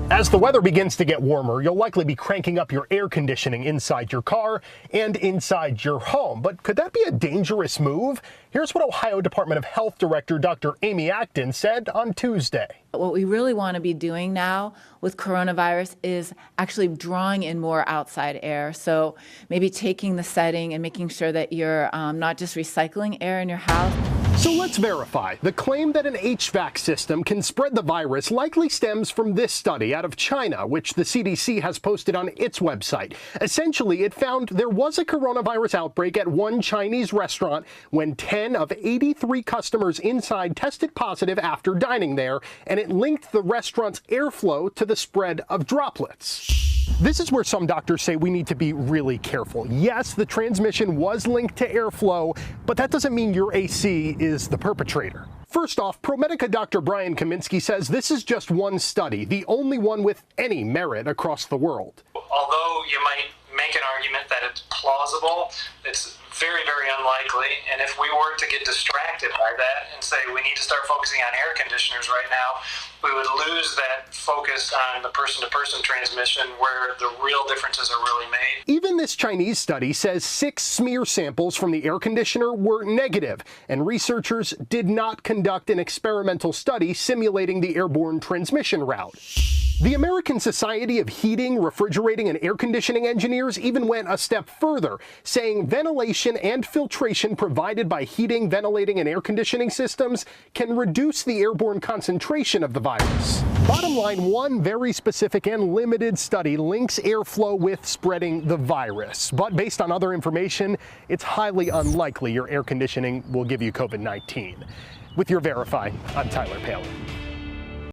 As the weather begins to get warmer, you'll likely be cranking up your air conditioning inside your car and inside your home. But could that be a dangerous move? Here's what Ohio Department of Health Director Dr. Amy Acton said on Tuesday. What we really want to be doing now with coronavirus is actually drawing in more outside air. So maybe taking the setting and making sure that you're not just recycling air in your house. So let's verify. The claim that an HVAC system can spread the virus likely stems from this study out of China, which the CDC has posted on its website. Essentially, it found there was a coronavirus outbreak at one Chinese restaurant when 10 of 83 customers inside tested positive after dining there, and it linked the restaurant's airflow to the spread of droplets. This is where some doctors say we need to be really careful. Yes, the transmission was linked to airflow, but that doesn't mean your AC is the perpetrator. First off, ProMedica Dr. Brian Kaminsky says this is just one study, the only one with any merit across the world. Although you might make an argument that it's plausible, it's very, very unlikely. And if we were to get distracted by that and say we need to start focusing on air conditioners right now, we would lose that focus on the person-to-person transmission where the real differences are really made. Even this Chinese study says 6 smear samples from the air conditioner were negative, and researchers did not conduct an experimental study simulating the airborne transmission route. The American Society of Heating, Refrigerating, and Air Conditioning Engineers even went a step further, saying ventilation and filtration provided by heating, ventilating, and air conditioning systems can reduce the airborne concentration of the virus. Bottom line, one very specific and limited study links airflow with spreading the virus. But based on other information, it's highly unlikely your air conditioning will give you COVID-19. With your Verify, I'm Tyler Palin.